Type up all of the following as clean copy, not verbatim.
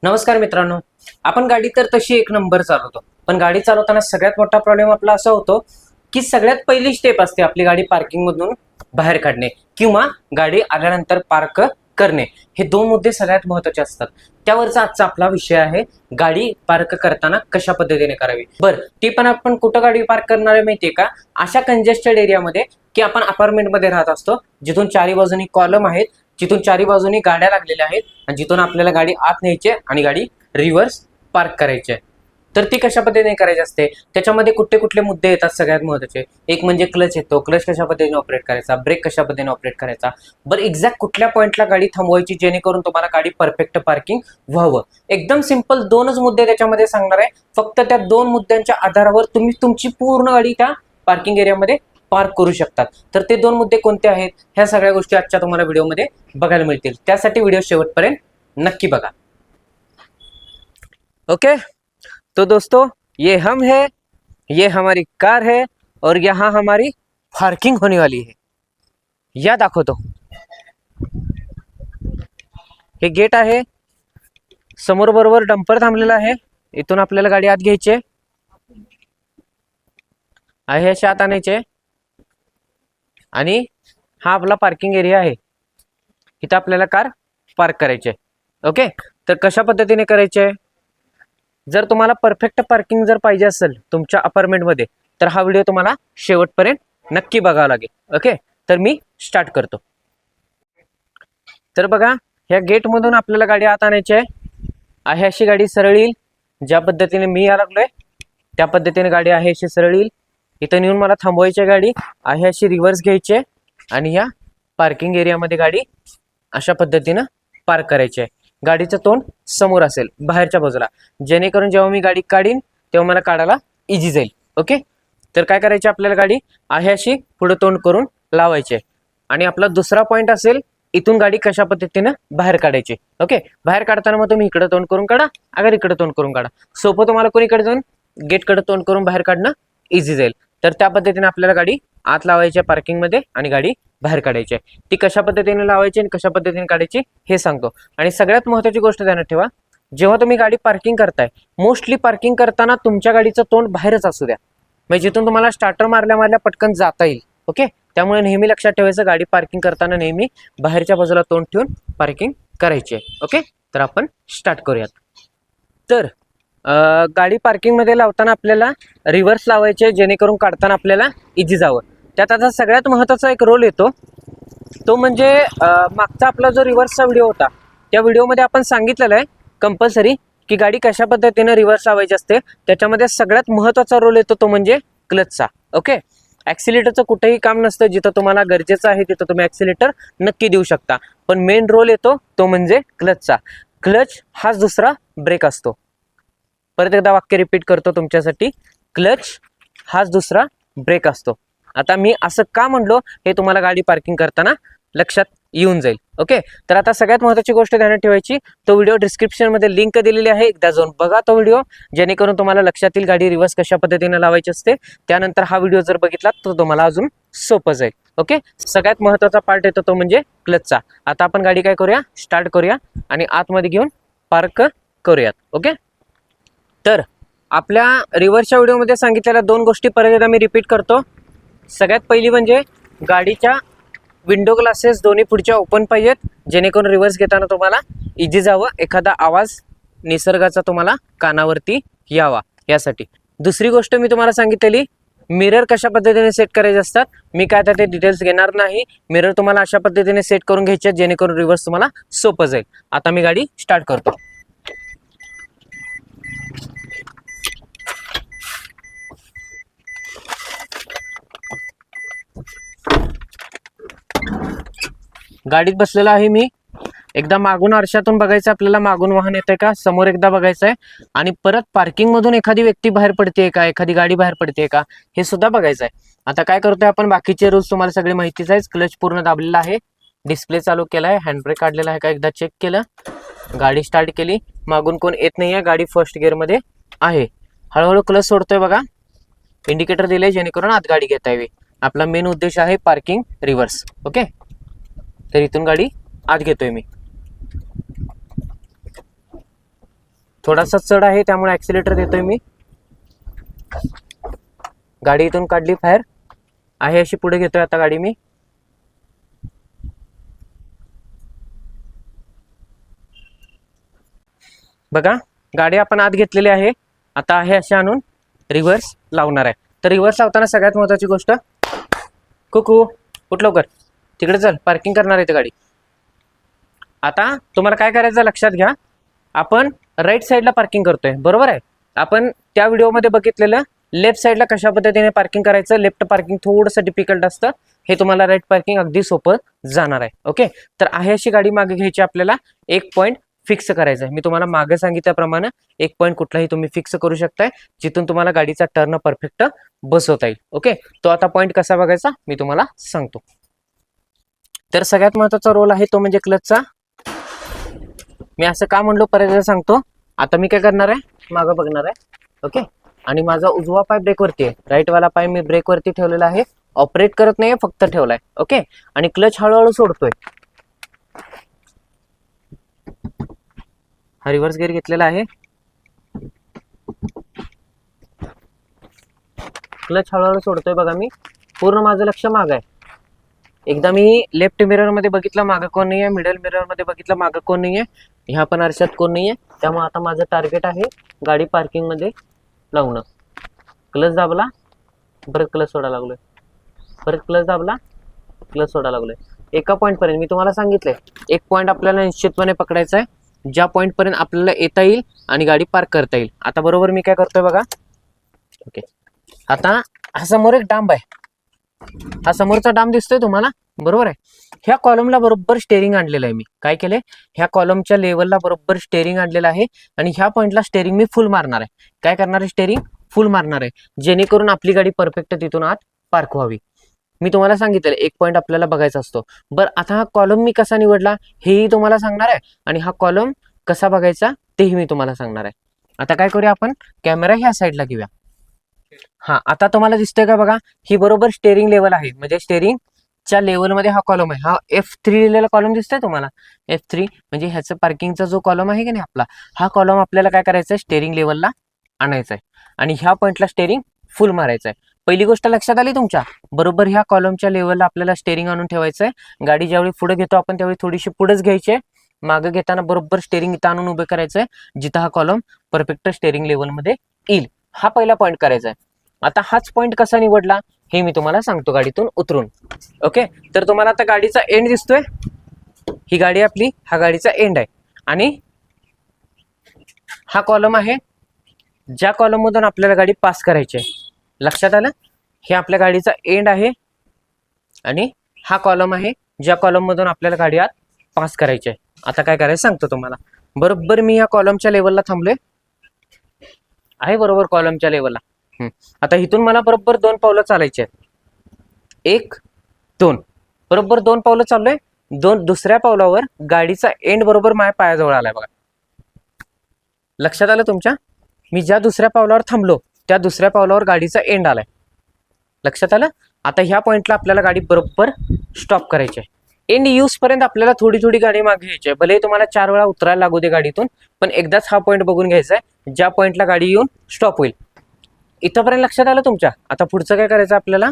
नमस्कार मित्रांनो. आपण गाडी तर तशी एक नंबर चालवतो, पण गाडी चालवताना सगळ्यात मोठा प्रॉब्लेम आपला असा होतो की सगळ्यात पहिली स्टेप असते आपली गाडी पार्किंग मधून बाहेर काढणे किंवा गाडी आल्यानंतर पार्क करणे. हे दोन मुद्दे सगळ्यात महत्त्वाचे असतात. त्यावरचा आजचा आपला विषय आहे, गाडी पार्क करताना कशा पद्धतीने करावी. बरं, ती पण आपण कुठं गाडी पार्क करणार आहे माहितीये का? अशा कंजेस्टेड एरियामध्ये की आपण अपार्टमेंटमध्ये राहत असतो, जिथून चारी बाजूनी कॉलम आहेत, जिथून चारी बाजूनी गाड्या लागलेल्या आहेत आणि जिथून आपल्याला गाडी आत न्यायची आणि गाडी रिव्हर्स पार्क करायची आहे. तर ती कशा पद्धतीने करायची असते, त्याच्यामध्ये कुठले कुठले मुद्दे येतात सगळ्यात महत्त्वाचे. एक म्हणजे क्लच येतो, क्लच कशा पद्धतीने ऑपरेट करायचा, ब्रेक कशा पद्धतीने ऑपरेट करायचा, बरं एक्झॅक्ट कुठल्या पॉईंटला गाडी थांबवायची जेणेकरून तुम्हाला गाडी परफेक्ट पार्किंग व्हावं. एकदम सिंपल दोनच मुद्दे त्याच्यामध्ये सांगणार आहे. फक्त त्या दोन मुद्द्यांच्या आधारावर तुम्ही तुमची पूर्ण गाडी त्या पार्किंग एरियामध्ये पार्क करू शकतात. तर ते दोन मुद्दे कोणते आहेत, ह्या सगळ्या गोष्टी आजच्या तुम्हाला व्हिडिओमध्ये बघायला मिळतील. त्यासाठी व्हिडिओ शेवटपर्यंत नक्की बघा. ओके, तो दोस्तों ये हम है, ये हमारी कार है और यहाँ हमारी पार्किंग होने वाली है. या दाखवतो. हे गेट आहे, समोर बरोबर डंपर थांबलेला आहे. इथून आपल्याला गाडी आत घ्यायची आहे, असे आत आणायचे आणि हा आपला पार्किंग एरिया आहे. इथं आपल्याला कार पार्क करायची आहे. ओके, तर कशा पद्धतीने करायचे आहे, जर तुम्हाला परफेक्ट पार्किंग जर पाहिजे असेल तुमच्या अपार्टमेंटमध्ये, तर हा व्हिडिओ तुम्हाला शेवटपर्यंत नक्की बघावा लागेल. ओके, तर मी स्टार्ट करतो. तर बघा, ह्या गेटमधून आपल्याला गाडी आत आणायची आहे. अशी गाडी सरळ येईल, ज्या पद्धतीने मी या लागलोय त्या पद्धतीने गाडी आहे अशी सरळ येईल. इथं नेऊन मला थांबवायची गाडी आहे अशी रिव्हर्स घ्यायची आहे आणि या पार्किंग एरियामध्ये गाडी अशा पद्धतीनं पार्क करायची आहे. गाडीचं तोंड समोर असेल बाहेरच्या बाजूला, जेणेकरून जेव्हा मी गाडी काढीन तेव्हा मला काढायला इझी जाईल. ओके, तर काय करायचे, आपल्याला गाडी आहे अशी पुढे तोंड करून लावायची आहे. आणि आपला दुसरा पॉईंट असेल, इथून गाडी कशा पद्धतीनं बाहेर काढायची. ओके, बाहेर काढताना मग तुम्ही इकडे तोंड करून काढा, अगर इकडे तोंड करून काढा. सोपं तुम्हाला कोणीकडे जाऊन गेटकडे तोंड करून बाहेर काढणं इझी जाईल. तर त्या पद्धतीने आपल्याला गाडी आत लावायची आहे पार्किंगमध्ये आणि गाडी बाहेर काढायची आहे. ती कशा पद्धतीने लावायची आणि कशा पद्धतीने काढायची हे सांगतो. आणि सगळ्यात महत्त्वाची गोष्ट ध्यानात ठेवा, जेव्हा तुम्ही गाडी पार्किंग करताय, मोस्टली पार्किंग करताना तुमच्या गाडीचं तोंड बाहेरच असू द्या, म्हणजे जिथून तुम्हाला स्टार्टर मारल्या पटकन जाता येईल. ओके, त्यामुळे नेहमी लक्षात ठेवायचं, गाडी पार्किंग करताना नेहमी बाहेरच्या बाजूला तोंड ठेवून पार्किंग करायची आहे. ओके, तर आपण स्टार्ट करूयात. तर गाडी पार्किंगमध्ये लावताना आपल्याला रिव्हर्स लावायचे, जेणेकरून काढताना आपल्याला इझी जावं. त्यात आता सगळ्यात महत्त्वाचा एक रोल येतो, तो म्हणजे मागचा आपला जो रिव्हर्सचा व्हिडिओ होता, त्या व्हिडिओमध्ये आपण सांगितलेलं आहे कंपल्सरी की गाडी कशा पद्धतीने रिव्हर्स लावायची असते. त्याच्यामध्ये सगळ्यात महत्त्वाचा रोल येतो तो म्हणजे क्लचचा. ओके, ॲक्सिलेटरचं कुठेही काम नसतं, जिथं तुम्हाला गरजेचं आहे तिथं तुम्ही ॲक्सिलेटर नक्की देऊ शकता, पण मेन रोल येतो तो म्हणजे क्लचचा. क्लच हाच दुसरा ब्रेक असतो. परत एकदा वाक्य रिपीट करतो तुमच्यासाठी, क्लच हाच दुसरा ब्रेक असतो. आता मी असं का म्हणलो हे तुम्हाला गाडी पार्किंग करताना लक्षात येऊन जाईल. ओके, तर आता सगळ्यात महत्त्वाची गोष्ट ध्यानात ठेवायची, तो व्हिडिओ डिस्क्रिप्शनमध्ये लिंक दिलेली आहे, एकदा जाऊन बघा तो व्हिडिओ, जेणेकरून तुम्हाला लक्षात येईल गाडी रिव्हर्स कशा पद्धतीने लावायची असते. त्यानंतर हा व्हिडिओ जर बघितला तर तुम्हाला अजून सोपं जाईल. ओके, सगळ्यात महत्त्वाचा पार्ट येतो तो म्हणजे क्लचचा. आता आपण गाडी काय करूया, स्टार्ट करूया आणि आतमध्ये घेऊन पार्क करूयात. ओके, तर आपल्या रिव्हर्सच्या व्हिडिओमध्ये सांगितलेल्या दोन गोष्टी परत एकदा मी रिपीट करतो. सगळ्यात पहिली म्हणजे गाडीच्या विंडो ग्लासेस दोन्ही पुढच्या ओपन पाहिजेत, जेणेकरून रिव्हर्स घेताना तुम्हाला इझी जावं, एखादा आवाज निसर्गाचा तुम्हाला कानावरती यावा यासाठी. दुसरी गोष्ट मी तुम्हाला सांगितलेली, मिरर कशा पद्धतीने सेट करायचे असतात. मी काय आता ते डिटेल्स घेणार नाही. मिरर तुम्हाला अशा पद्धतीने सेट करून घ्यायचे आहेत, जेणेकरून रिव्हर्स तुम्हाला सोपं जाईल. आता मी गाडी स्टार्ट करतो. गाडीत बसलेला आहे मी. एकदा मागून आरशातून बघायचं आपल्याला, मागून वाहन येतंय का, समोर एकदा बघायचं आहे आणि परत पार्किंग मधून एखादी व्यक्ती बाहेर पडते का, एखादी गाडी बाहेर पडते का, हे सुद्धा बघायचं आहे. आता काय करतोय आपण, बाकीचे रूल्स तुम्हाला सगळे माहितीच आहे. क्लच पूर्ण दाबलेला आहे, डिस्प्ले चालू केला आहे, हँडब्रेक काढलेला आहे का एकदा चेक केलं, गाडी स्टार्ट केली, मागून कोण येत नाही आहे, गाडी फर्स्ट गिअरमध्ये आहे. हळूहळू क्लच सोडतोय बघा, इंडिकेटर दिले जेणेकरून आत गाडी घेता यावी. आपला मेन उद्देश आहे पार्किंग रिव्हर्स. ओके, तर इथून गाडी आत घेतोय मी. थोडासा चढ आहे त्यामुळे ऍक्सिलेटर देतोय मी. गाडी इथून काढली बाहेर, आहे अशी पुढे घेतोय आता गाडी मी. बघा गाडी आपण आत घेतलेली आहे. आता आहे अशी आणून रिव्हर्स लावणार आहे. तर रिव्हर्स लावताना सगळ्यात महत्त्वाची गोष्ट, कुकू उठ लवकर, तिकडे चल, पार्किंग करणार आहे ती गाडी. आता तुम्हाला काय करायचं लक्षात घ्या, आपण राईट साईडला पार्किंग करतोय बरोबर आहे. आपण त्या व्हिडिओमध्ये बघितलेलं लेफ्ट साईडला कशा पद्धतीने पार्किंग करायचं, लेफ्ट पार्किंग थोडंसं डिफिकल्ट असतं, हे तुम्हाला राईट पार्किंग अगदी सोपं जाणार आहे. ओके, तर आहे अशी गाडी मागे घ्यायची आपल्याला. एक पॉईंट फिक्स करायचं आहे. मी तुम्हाला मागे सांगितल्याप्रमाणे एक पॉईंट कुठलाही तुम्ही फिक्स करू शकताय, जिथून तुम्हाला गाडीचा टर्न परफेक्ट बसवता येईल. ओके, तो आता पॉईंट कसा बघायचा मी तुम्हाला सांगतो. तर सगळ्यात महत्त्वाचा रोल आहे तो म्हणजे क्लचचा. मी असं का म्हणलो परत सांगतो. आता मी काय करणार आहे, मागं बघणार आहे. ओके, आणि माझा उजवा पाय ब्रेकवरती आहे, राईटवाला पाय मी ब्रेकवरती ठेवलेला आहे, ऑपरेट करत नाहीये, फक्त ठेवलाय. ओके, आणि क्लच हळूहळू सोडतोय. हा रिव्हर्स गिअर घेतलेला आहे, क्लच हळूहळू सोडतोय. बघा मी पूर्ण माझं लक्ष मागं आहे. एकदा मी लेफ्ट मिरर मध्ये बघितलं मागं कोण नाहीये, मिडल मिरर मध्ये बघितलं मागं कोण नाहीये, ह्या पण आरशात कोण नाहीये. त्यामुळे आता माझं टार्गेट आहे गाडी पार्किंग मध्ये लावणं. क्लच दाबला, परत क्लच सोडायला लागलोय, परत क्लच दाबला, क्लच सोडायला लागलोय. एका पॉईंट पर्यंत मी तुम्हाला सांगितलंय, एक पॉईंट आपल्याला निश्चितपणे पकडायचा आहे, ज्या पॉईंट पर्यंत आपल्याला येता येईल आणि गाडी पार्क करता येईल. आता बरोबर मी काय करतोय बघा. ओके, आता हा समोर एक डांब आहे, हा समोरचा डांब दिसतोय तुम्हाला बरोबर आहे. ह्या कॉलमला बरोबर स्टेअरिंग आणलेलं आहे. मी काय केलंय, ह्या कॉलमच्या लेवलला बरोबर स्टेअरिंग आणलेलं आहे आणि ह्या पॉईंटला स्टेअरिंग मी फुल मारणार आहे. काय करणार आहे, स्टेअरिंग फुल मारणार आहे, जेणेकरून आपली गाडी परफेक्ट तिथून आत पार्क व्हावी. मी तुम्हाला सांगितलं एक पॉईंट आपल्याला बघायचा असतो. बरं, आता हा कॉलम मी कसा निवडला हेही तुम्हाला सांगणार आहे आणि हा कॉलम कसा बघायचा तेही मी तुम्हाला सांगणार आहे. आता काय करूया, आपण कॅमेरा ह्या साईडला घेऊया. हा, आता तुम्हाला दिसतोय का बघा, ही बरोबर स्टेअरिंग लेवल आहे, म्हणजे स्टेअरिंगच्या लेवलमध्ये हा कॉलम आहे. हा F3 लिहिलेला कॉलम दिसतोय तुम्हाला, F3 म्हणजे ह्याचं पार्किंगचा जो कॉलम आहे की नाही आपला, हा कॉलम आपल्याला काय करायचा आहे, स्टेअरिंग लेवलला आणायचा आहे आणि ह्या पॉईंटला स्टेअरिंग फुल मारायचं आहे. पहिली गोष्ट लक्षात आली तुमच्या, बरोबर ह्या कॉलमच्या लेवलला आपल्याला स्टेअरिंग आणून ठेवायचं आहे. गाडी ज्यावेळी पुढे घेतो आपण त्यावेळी थोडीशी पुढेच घ्यायची आहे, मागे घेताना बरोबर स्टेअरिंग इथं आणून उभे करायचं आहे, जिथं हा कॉलम परफेक्ट स्टेअरिंग लेवलमध्ये येईल. हा पहिला पॉईंट करायचा आहे. आता हाच पॉईंट कसा निवडला हे मी तुम्हाला सांगतो गाडीतून उतरून. ओके, तर तुम्हाला आता गाडीचा एंड दिसतोय, ही गाडी आपली, हा गाडीचा एंड आहे आणि हा कॉलम आहे, ज्या कॉलम मधून आपल्याला गाडी पास करायची आहे. लक्षात आलं, हे आपल्या गाडीचा एंड आहे आणि हा कॉलम आहे, ज्या कॉलम मधून आपल्याला गाडी आत पास करायची आहे. आता काय करायचं सांगतो तुम्हाला. बरोबर मी या कॉलमच्या लेवलला थांबलोय आहे, बरोबर कॉलमच्या लेवलला. आता इथून मला बरोबर 2 पावलं चालायची आहेत, 1 2, बरोबर 2 पावलं चाललोय. दुसऱ्या पावलावर गाडीचा एंड बरोबर माझ्या पायाजवळ आलाय बघा. लक्षात आलं तुमच्या, मी ज्या दुसऱ्या पावलावर थांबलो त्या दुसऱ्या पावलावर गाडीचा एंड आलाय. लक्षात आलं. आता ह्या पॉईंटला आपल्याला गाडी बरोबर स्टॉप करायची आहे. एंड यूज पर्यंत आपल्याला थोडी थोडी गाडी मागे घ्यायची आहे. भले तुम्हाला 4 वेळा उतरायला लागू दे गाडीतून, पण एकदाच हा पॉईंट बघून घ्यायचा आहे ज्या पॉईंटला गाडी येऊन स्टॉप होईल. इथंपर्यंत लक्षात आलं तुमच्या. आता पुढचं काय करायचं आपल्याला,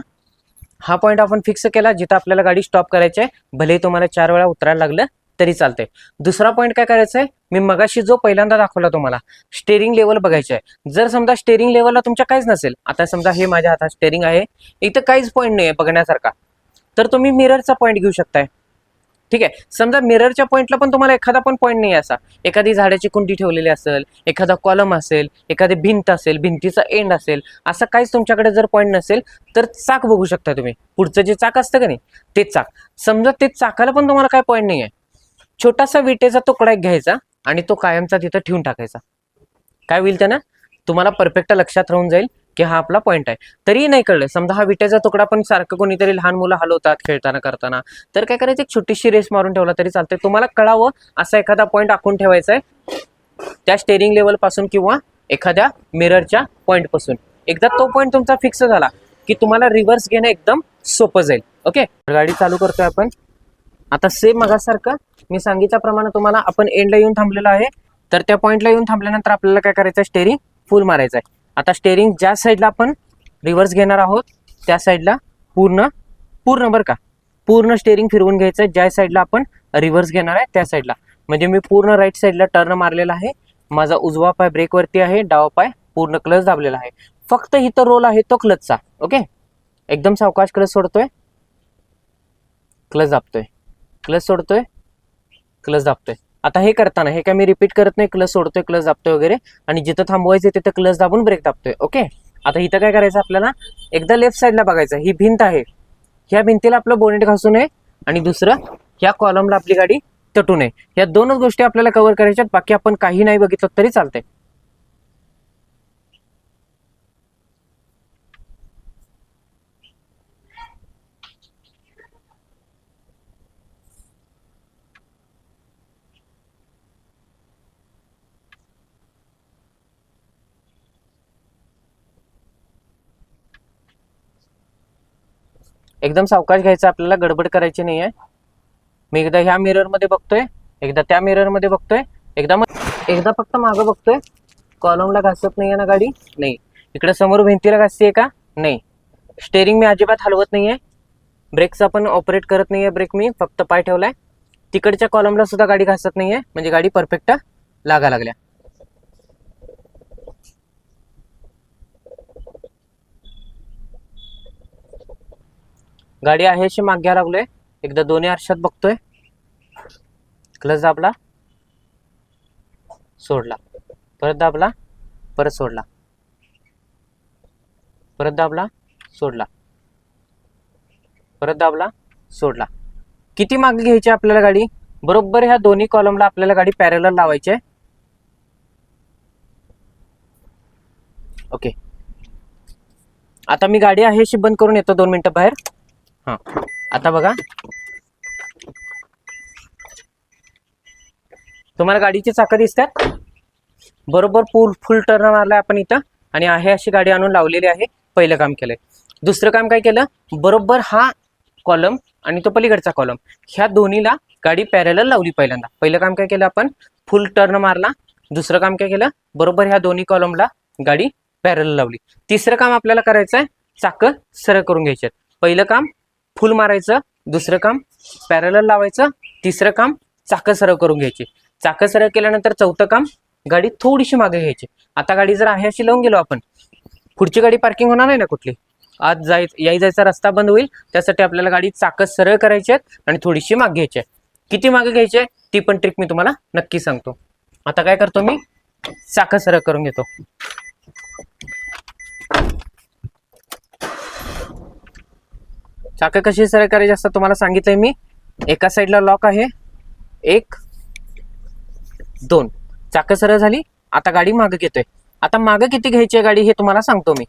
हा पॉईंट आपण फिक्स केला जिथं आपल्याला गाडी स्टॉप करायची आहे, भले तुम्हाला 4 वेळा उतरायला लागलं तरी चालतंय. दुसरा पॉईंट काय करायचा आहे, मी मगाशी जो पहिल्यांदा दाखवला तुम्हाला, स्टेअरिंग लेवल बघायचे आहे. जर समजा स्टेअरिंग लेवलला तुमच्या काहीच नसेल, आता समजा हे माझ्या हातात स्टेअरिंग आहे, इथं काहीच पॉईंट नाही आहे बघण्यासारखा, तर तुम्ही मिररचा पॉईंट घेऊ शकताय. ठीक आहे, समजा मिररच्या पॉईंटला पण तुम्हाला एखादा पण पॉईंट नाही, असा एखादी झाडाची कुंडी ठेवलेली असेल, एखादा कॉलम असेल, एखादी भिंत असेल, भिंतीचा एंड असेल, असं काहीच तुमच्याकडे जर पॉईंट नसेल तर चाक बघू शकता तुम्ही. पुढचं जे चाक असतं का नाही तेच चाक. समजा ते चाकाला पण तुम्हाला काय पॉईंट नाही आहे, छोटासा विटेचा तुकडा एक घ्यायचा आणि तो कायमचा तिथं ठेवून टाकायचा. काय होईल त्यानं, तुम्हाला परफेक्ट लक्षात राहून जाईल की हा आपला पॉईंट आहे. तरीही नाही कळलं, समजा हा विटेचा तुकडा पण सारखं कोणीतरी लहान मुलं हलवतात खेळताना करताना, तर काय करायचं, एक छोटीशी रेस मारून ठेवला तरी चालतंय. तुम्हाला कळावं असा एखादा पॉईंट आखून ठेवायचा आहे त्या स्टेअरिंग लेवल पासून किंवा एखाद्या मिररच्या पॉईंट पासून. एकदा तो पॉईंट तुमचा फिक्स झाला की तुम्हाला रिव्हर्स घेणं एकदम सोपं जाईल. ओके, गाडी चालू करतोय आपण. आता सेम मगासारखं मी सांगितल्याप्रमाणे तुम्हाला आपण एंडला येऊन थांबलेलो आहे. तर त्या पॉईंटला येऊन थांबल्यानंतर आपल्याला काय करायचं आहे, स्टेअरिंग फुल मारायचं आहे. आता स्टेअरिंग ज्या साईडला आपण रिव्हर्स घेणार आहोत त्या साईडला पूर्ण पूर्ण बरं का, पूर्ण स्टेअरिंग फिरवून घ्यायचं आहे ज्या साईडला आपण रिव्हर्स घेणार आहे त्या साईडला. म्हणजे मी पूर्ण राईट साईडला टर्न मारलेला आहे, माझा उजवा पाय ब्रेकवरती आहे, डावा पाय पूर्ण क्लच दाबलेला आहे. फक्त इथं रोल आहे तो क्लचचा. ओके, एकदम सावकाश क्लच सोडतोय, क्लच दाबतोय, क्लच सोडतोय, क्लच दाबतोय. आता हे करताना हे काय मी रिपीट करत नाही, क्लच सोडतोय, क्लच दाबतोय वगैरे, आणि जिथं थांबवायचं तिथं क्लच दाबून ब्रेक दाबतोय. ओके, आता इथं काय करायचं आपल्याला, एकदा लेफ्ट साईडला बघायचं, ही भिंत आहे, ह्या भिंतीला आपलं बोनेट घासू नये, आणि दुसरं ह्या कॉलमला आपली गाडी तटू नये. या दोनच गोष्टी आपल्याला कव्हर करायच्यात, बाकी आपण काही नाही बघितलं तरी चालतंय. एकदम सावकाश घ्यायचं, आपल्याला गडबड करायची नाही आहे. मी एकदा ह्या मिररमध्ये बघतोय, एकदा त्या मिररमध्ये बघतोय, एकदा फक्त मागं बघतोय. कॉलमला घासत नाहीये ना गाडी? नाही. इकडे समोर भिंतीला घासते का? नाही. स्टेअरिंग मी अजिबात हलवत नाहीये, ब्रेकचा पण ऑपरेट करत नाहीये, ब्रेक मी फक्त पाय ठेवलाय. तिकडच्या कॉलमला सुद्धा गाडी घासत नाहीये, म्हणजे गाडी परफेक्ट लागा लागल्या. गाडी आहे अशी मागे घ्यायला लागलोय, एकदा दोन्ही आरशात बघतोय, क्लच दाबला, सोडला, परत दाबला, परत सोडला, परत दाबला, सोडला, परत दाबला, सोडला. किती मागे घ्यायची आपल्याला गाडी? बरोबर ह्या दोन्ही कॉलमला आपल्याला गाडी पॅरलल लावायची आहे. ओके, आता मी गाडी आहे अशी बंद करून येतो 2 मिनिटं बाहेर. हा, आता बघा, तुम्हाला गाडीची चाकं दिसतात बरोबर. फुल टर्न मारलाय आपण इथं, आणि आहे अशी गाडी आणून लावलेली आहे. पहिलं काम केलंय. दुसरं काम काय केलं, बरोबर हा कॉलम आणि तो पलीकडचा कॉलम, ह्या दोन्हीला गाडी पॅरलल लावली. पहिलं काम काय केलं आपण, फुल टर्न मारला. दुसरं काम काय केलं, बरोबर ह्या दोन्ही कॉलमला गाडी पॅरलल लावली. तिसरं काम आपल्याला करायचं आहे, चाकं सरळ करून घ्यायचे. पहिलं काम फुल मारायचं, दुसरं काम पॅरलल लावायचं, तिसरं काम चाकं सरळ करून घ्यायची. चाकं सरळ केल्यानंतर चौथं काम गाडी थोडीशी मागे घ्यायची. आता गाडी जर आहे अशी लावून गेलो आपण, पुढची गाडी पार्किंग होणार नाही ना कुठली, आज जायचा रस्ता बंद होईल. त्यासाठी आपल्याला गाडी चाकं सरळ करायची आहेत आणि थोडीशी मागे घ्यायची आहे. किती मागे घ्यायची आहे ती पण ट्रिक मी तुम्हाला नक्की सांगतो. आता काय करतो, मी चाकं सरळ करून घेतो. चाकं कशी सरळ करायची असतात तुम्हाला सांगितलंय मी. एका साईडला लॉक आहे, 1 2, चाकं सरळ झाली. आता गाडी मागे घेतोय. आता मागे किती घ्यायची आहे गाडी हे तुम्हाला सांगतो मी.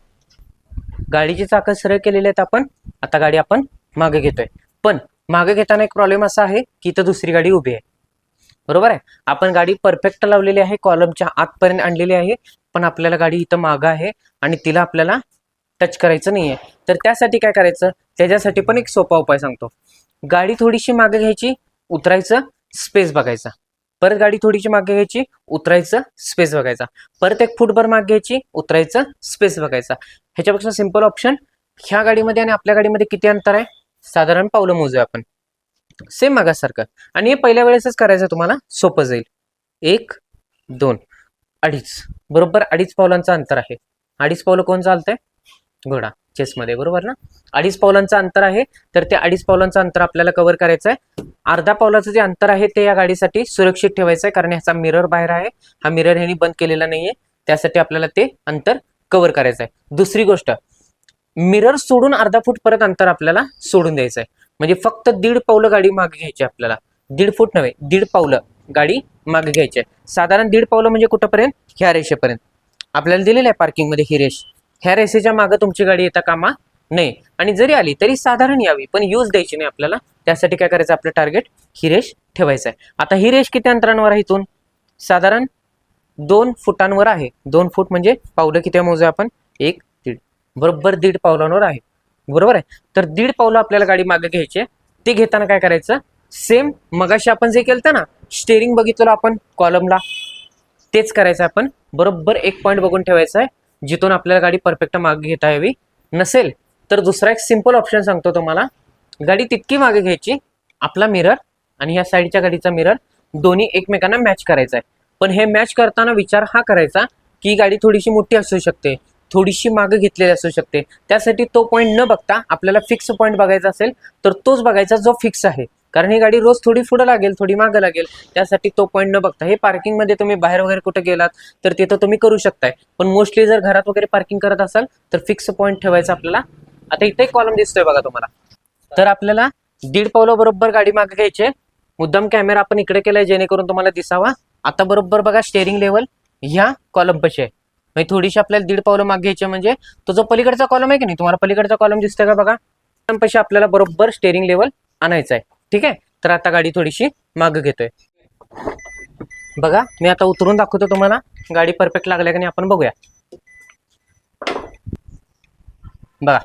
गाडीची चाकं सरळ केलेली आहेत आपण, आता गाडी आपण मागे घेतोय. पण मागे घेताना एक प्रॉब्लेम असा आहे की इथं दुसरी गाडी उभी आहे, बरोबर आहे. आपण गाडी परफेक्ट लावलेली आहे, कॉलमच्या आतपर्यंत आणलेली आहे, पण आपल्याला गाडी इथं मागं आहे आणि तिला आपल्याला टच करायचं नाहीये. तर त्यासाठी काय करायचं, त्याच्यासाठी पण एक सोपा उपाय सांगतो. गाडी थोडीशी मागे घ्यायची, उतरायचं, स्पेस बघायचा. परत गाडी थोडीशी मागे घ्यायची, उतरायचं, स्पेस बघायचा. परत 1 फूटभर मागे घ्यायची, उतरायचं, स्पेस बघायचा. ह्याच्यापेक्षा सिंपल ऑप्शन, ह्या गाडीमध्ये आणि आपल्या गाडीमध्ये किती अंतर आहे, साधारण पावलं मोजूया आपण, सेम मागासारखं. आणि हे पहिल्या वेळेसच करायचं, तुम्हाला सोपं जाईल. 1 2 2.5, बरोबर 2.5 पावलांचं अंतर आहे. 2.5 पावलं कोण चालतंय, घोडा चेसमध्ये, बरोबर ना. 2.5 पावलांचं अंतर आहे, तर ते 2.5 पावलांचं अंतर आपल्याला कव्हर करायचं आहे. अर्धा पावलाचं जे अंतर आहे ते या गाडीसाठी सुरक्षित ठेवायचं आहे, कारण ह्याचा मिरर बाहेर आहे, हा मिरर ह्यानी बंद केलेला नाहीये, त्यासाठी आपल्याला ते अंतर कव्हर करायचं आहे. दुसरी गोष्ट, मिरर सोडून अर्धा फूट परत अंतर आपल्याला सोडून द्यायचं आहे. म्हणजे फक्त 1.5 पावलं गाडी मागे घ्यायची आपल्याला, 1.5 फूट नव्हे, 1.5 पावलं गाडी मागे घ्यायची आहे. साधारण 1.5 पावलं म्हणजे कुठंपर्यंत, ह्या रेषेपर्यंत आपल्याला दिलेलं आहे पार्किंगमध्ये ही रेष. ह्या रेषेच्या मागे तुमची गाडी येता कामा नाही, आणि जरी आली तरी साधारण यावी, पण यूज द्यायची नाही आपल्याला. त्यासाठी काय करायचं, आपलं टार्गेट ही रेष ठेवायचं आहे. आता ही रेष किती अंतरांवर आहे इथून, साधारण 2 फुटांवर आहे. 2 फूट म्हणजे पावलं किती मोजूया आपण, 1 1.5, बरोबर 1.5 पावलांवर आहे, बरोबर आहे. तर 1.5 पावलं आपल्याला गाडी मागे घ्यायची आहे. ते घेताना काय करायचं, सेम मगाशी आपण जे केलं ना, स्टेअरिंग बघितलं आपण कॉलमला, तेच करायचं आपण. बरोबर एक पॉईंट बघून ठेवायचा आहे जिथून आपल्याला गाडी परफेक्ट मागे घेता यावी. नसेल तर दुसरा एक सिंपल ऑप्शन सांगतो तुम्हाला. गाडी तितकी मागे घ्यायची, आपला मिरर आणि ह्या साईडच्या गाडीचा मिरर दोन्ही एकमेकांना मॅच करायचा आहे. पण हे मॅच करताना विचार हा करायचा की गाडी थोडीशी मोठी असू शकते, थोडीशी मागे घेतलेली असू शकते. त्यासाठी तो पॉईंट न बघता आपल्याला फिक्स पॉईंट बघायचा असेल तर तोच बघायचा जो फिक्स आहे. कारण ही गाडी रोज थोडी पुढे लागेल, थोडी मागे लागेल. त्यासाठी तो पॉईंट न बघता, हे पार्किंगमध्ये तुम्ही बाहेर वगैरे कुठे गेलात तर तिथं तुम्ही करू शकताय. पण मोस्टली जर घरात वगैरे पार्किंग करत असाल तर फिक्स पॉईंट ठेवायचा आपल्याला. आता इथे एक कॉलम दिसतोय बघा तुम्हाला. तर आपल्याला 1.5 पावलं बरोबर गाडी मागे घ्यायची. मुद्दाम कॅमेरा आपण इकडे केलाय जेणेकरून तुम्हाला दिसावा. आता बरोबर बघा स्टेअरिंग लेवल ह्या कॉलम पाशी आहे. म्हणजे थोडीशी आपल्याला 1.5 पावलं मागे घ्यायचे. म्हणजे तो जो पलीकडचा कॉलम आहे की नाही, तुम्हाला पलीकडचा कॉलम दिसतोय का बघा, पाशी आपल्याला बरोबर स्टेअरिंग लेवल आणायचं आहे. ठीक आहे. तर आता गाडी थोडीशी मागे घेतोय. बघा मी आता उतरून दाखवतो तुम्हाला गाडी परफेक्ट लागल्या का नाही आपण बघूया. बघा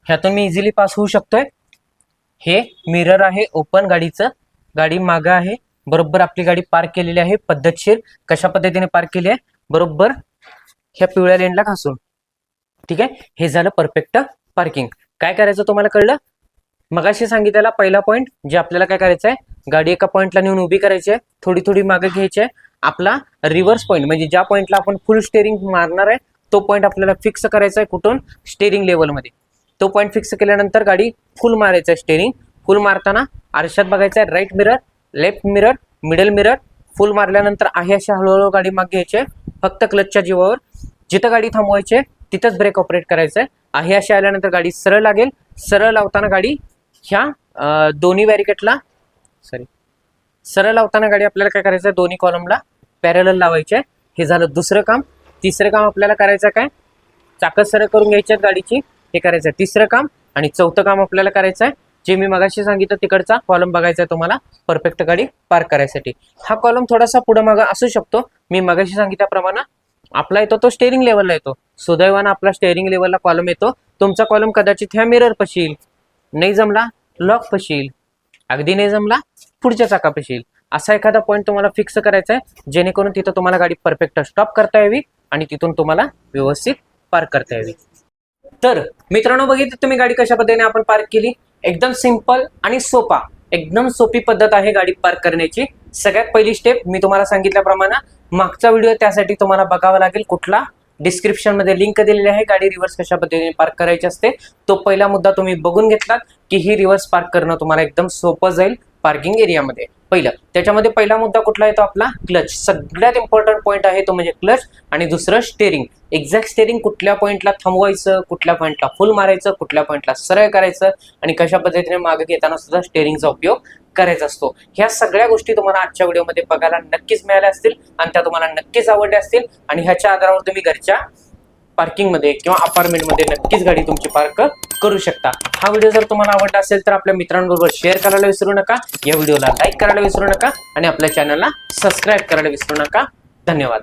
ह्यातून मी इझिली पास होऊ शकतोय. हे मिरर आहे ओपन गाडीचं, गाडी मागं आहे. बरोबर आपली गाडी पार्क केलेली आहे पद्धतशीर. कशा पद्धतीने पार्क केली आहे, बरोबर ह्या पिवळ्या लेनला घासून. ठीक आहे. हे झालं परफेक्ट पार्किंग. काय करायचं तुम्हाला कळलं. मगाशी सांगितलेला पहिला पॉईंट जे आपल्याला काय करायचं आहे, गाडी एका पॉईंटला नेऊन उभी करायची आहे, थोडी थोडी मागे घ्यायची आहे. आपला रिव्हर्स पॉईंट म्हणजे ज्या पॉईंटला आपण फुल स्टेअरिंग मारणार आहे तो पॉईंट आपल्याला फिक्स करायचा आहे. कुठून, स्टेअरिंग लेवलमध्ये. तो पॉईंट फिक्स केल्यानंतर गाडी फुल मारायचं आहे. स्टेअरिंग फुल मारताना आरशात बघायचं आहे, right mirror, left mirror, middle mirror. Full मारल्यानंतर आहे अशा हळूहळू गाडी मागे घ्यायची आहे. फक्त क्लचच्या जीवावर जिथं गाडी थांबवायची आहे तिथंच ब्रेक ऑपरेट करायचं आहे. अशा आल्यानंतर गाडी सरळ लागेल. सरळ लावताना गाडी ह्या दोन्ही बॅरिकेटला सरळ लावताना गाडी आपल्याला काय करायचं आहे, दोन्ही कॉलमला पॅरलल लावायचे आहे. हे झालं दुसरं काम. तिसरं काम आपल्याला करायचं काय, चाकं सरळ करून घ्यायची आहेत गाडीची. हे करायचं आहे तिसरं काम. आणि चौथं काम आपल्याला करायचं आहे जे मी मगाशी सांगितलं, तिकडचा कॉलम बघायचा आहे तुम्हाला परफेक्ट गाडी पार्क करायसाठी. हा कॉलम थोडासा पुढे मागं असू शकतो. मी मगाशी सांगितल्याप्रमाणे आपला येतो तो स्टेअरिंग लेवलला येतो. सुदैवानं आपला स्टेअरिंग लेवलला कॉलम येतो. तुमचा कॉलम कदाचित ह्या मिरर पाशी येईल, नाही जमला लॉक पाशी येईल, अगदी नाही जमला पुढच्या चाकापाशी येईल. असा एखादा पॉईंट तुम्हाला फिक्स करायचा आहे जेणेकरून तिथं तुम्हाला गाडी परफेक्ट स्टॉप करता यावी आणि तिथून तुम्हाला व्यवस्थित पार्क करता यावी. तर मित्रांनो बघितलं तुम्ही गाडी कशा पद्धतीने आपण पार्क केली. एकदम सिंपल आणि सोपा, एकदम सोपी पद्धत आहे गाडी पार्क करण्याची. सगळ्यात पहिली स्टेप मी तुम्हाला सांगितल्याप्रमाणे मागचा व्हिडिओ त्यासाठी तुम्हाला बघावा लागेल. कुठला, डिस्क्रिप्शन मध्ये लिंक दिलेली आहे. गाडी रिव्हर्स कशा पद्धतीने पार्क करायची असते तो पहिला मुद्दा तुम्ही बघून घेतलात की ही रिव्हर्स पार्क करणं तुम्हाला एकदम सोपं जाईल पार्किंग एरियामध्ये. पहिलं त्याच्यामध्ये पहिला मुद्दा कुठला येतो आपला, क्लच. सगळ्यात इम्पॉर्टंट पॉईंट आहे तो म्हणजे क्लच. आणि दुसरं स्टेअरिंग. एक्झॅक्ट स्टेअरिंग कुठल्या पॉईंटला थांबवायचं, कुठल्या पॉईंटला फुल मारायचं, कुठल्या पॉईंटला सरळ करायचं आणि कशा पद्धतीने मागे घेताना सुद्धा स्टेअरिंगचा उपयोग करायचा असतो. ह्या सगळ्या गोष्टी तुम्हाला आजच्या व्हिडिओमध्ये बघायला नक्कीच मिळाल्या असतील आणि त्या तुम्हाला नक्कीच आवडल्या असतील. आणि ह्याच्या आधारावर तुम्ही घरच्या पार्किंगमध्ये किंवा अपार्टमेंटमध्ये नक्कीच गाडी तुमची पार्क करू शकता. हा व्हिडिओ जर तुम्हाला आवडला असेल तर आपल्या मित्रांबरोबर शेअर करायला विसरू नका. या व्हिडिओला लाईक करायला विसरू नका आणि आपल्या चॅनलला सबस्क्राईब करायला विसरू नका. धन्यवाद.